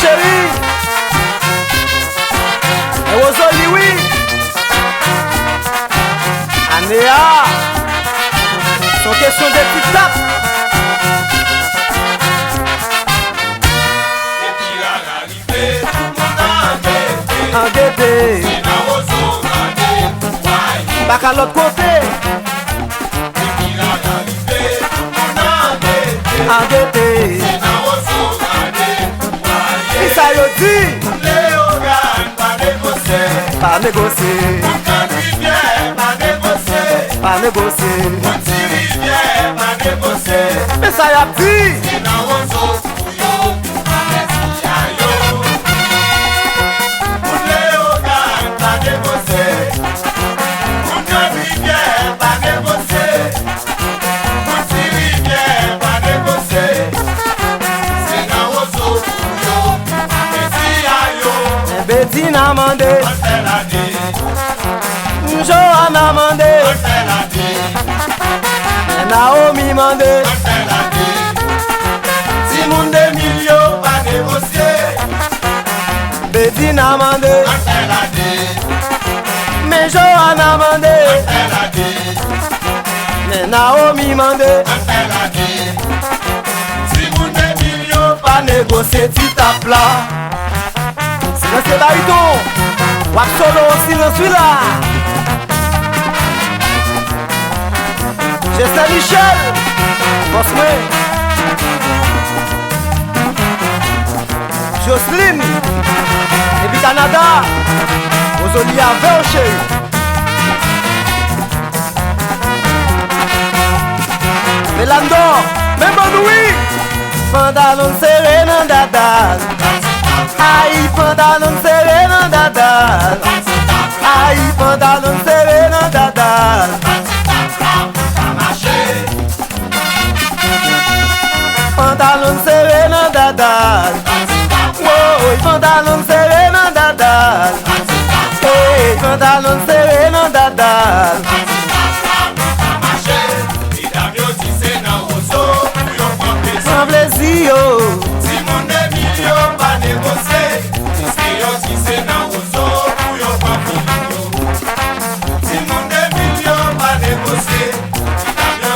chérie. Et Rosoli, oui. Anéa. Sans question de petites tapes. Depuis l'arrivée, tout le monde a Endetté. c'est dans Rosso, ouais. Bac à l'autre côté. Depuis l'arrivée, tout le monde a Endetté. c'est dans Rosso, ouais. Et ça y est dit. Léo gagne, pas négocier. Pas négocier. Quand rivière, pas négocier. Pas négocier. Quand rivière, pas négocier. Et ça y est dit. C'est dans Rosso, yo, merci à yo. Léo gagne, pas négocier. Quand rivière, pas négocier. Quand rivière, pas négocier. C'est dans Rosso, yo, merci à yo. Betty n'a mandé. On fait la vie, Johan n'a mandé. on fait la vie, Naomi mandé. on fait la vie. Si moun de millions pas négocier, Betty n'a mandé. on fait la vie, Mais Johan n'a mandé. on fait la vie, Mais Naomi mandé. on fait la vie. Si moun de millions pas Pas négocier, tu tapes là. Silence c'est baryton. Wap solo, silence suis là. J'ai Saint-Michel. Boss moi. Jocelyne. Et puis Canada. Rosoli à Vercher. Melando. Même Bonouï. Pantalon serré dans dadal. Aïe, pantalon serré dans dadal. Aïe, pantalon serré dans dadal. Pantalon serré dans dadal. Oh, pantalon serré dans dadal. Hey, pantalon serré dans dadal. Sans plaisir, oh. Si moun de millions pas négocier, c'est yo si c'est dans Rosso, pour yo pas finir. Si moun de millions pas négocier,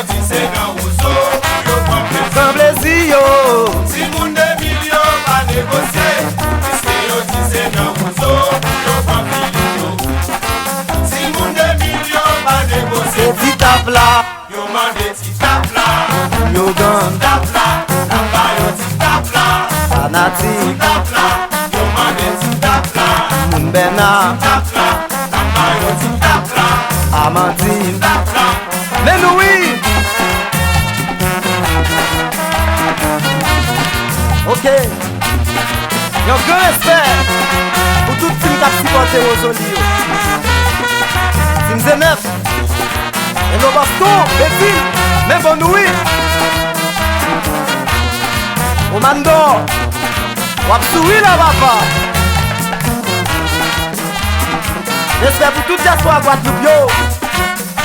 si c'est dans Rosso, pour yo pas finir. Sans plaisir, oh. Si moun de millions pas négocier, c'est yo si c'est dans Rosso, pour yo pas finir. Si moun de millions pas négocier, C'est petit tape là. yo mandé ti tap là, Yo gang, tap là, tap là, yo ti tap là. fanatique, Tap là, yo mandé ti tap là. Mbena, Tap là, tap là, yo ti tap là. Amandine. Tap là, Mais nous oui. Ok. Yon grand respect pour tout team qui a supporté Rosoli. Team Z9. Et nos bastons, Betty, même Bonouï. Omando. Wap souri là, papa. Respect pour toute diaspora Guadeloupe, yo.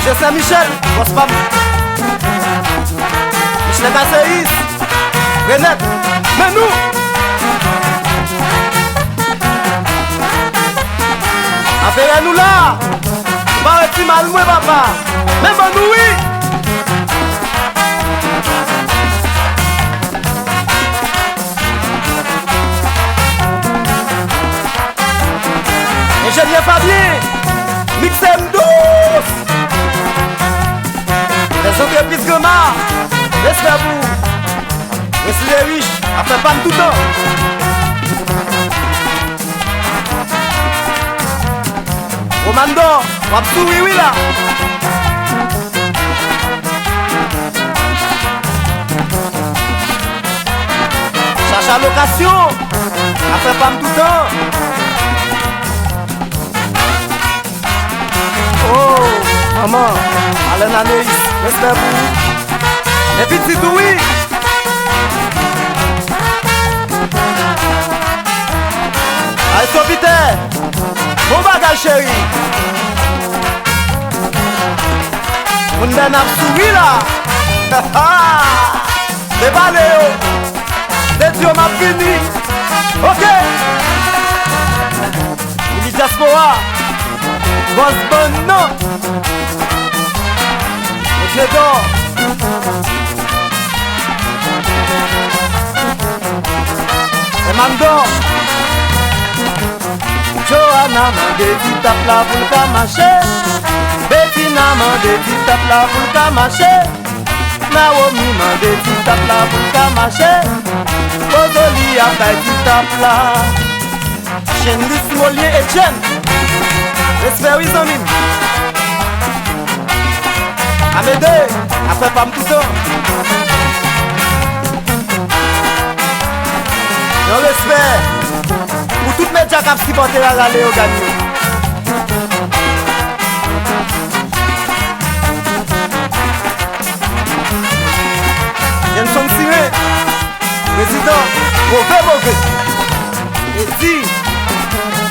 J'ai Saint-Michel, boss femme. Michel Kasseis, Renette, mais nous. Affaire-nous là. Pas un petit mal, moi, papa. Même nous, oui. Ingénieur Fabien, Mixem douce. Les entreprises Goma, respect à vous. Merci les riches, après pas tout le temps. Commando, wap souri oui là. Cherche à location, après pas tout le temps. Oh, maman, Alain Anaïs, respect à vous. Les petits oui. Allez, Sopiter, bon bagage chéri. On ben a souri là. C'est pas Léo. C'est Dieu m'a fini. Ok. Il est diaspora. Boss bon non. Ok d'or. Et Mando. Johanna mande ti tap la pou l'ka mache. Bettina mande ti tap la pou l'ka mache. Naomi mande ti tap la pou l'ka mache. Ozoli a bay ti tap la. Chenlis Molier Etienne. Respect oui zanmim. Amédée, après pas m'touton. Non respect pour toutes mes gens qui supportent la râler au gagné. Jenson Siré, président, mauvais. Et dit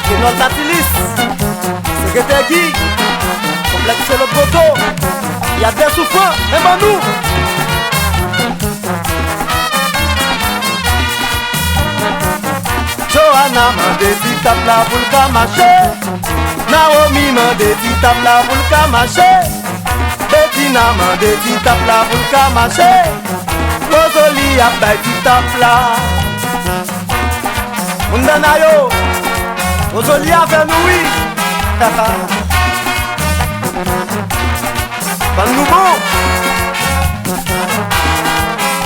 que notre Atilis, secrétaire Guy, complexe le poteau, il y a des souffrants, et ben nous. Johanna mande ti tap la pou l'ka mache. Naomi mande ti tap la pou l'ka mache. Bettina mande ti tap la pou l'ka mache. Ozoli a bay ti tap la. Mundana yo, Ozoli a fait nous oui. Ban nous bon.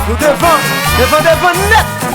Nous devons net.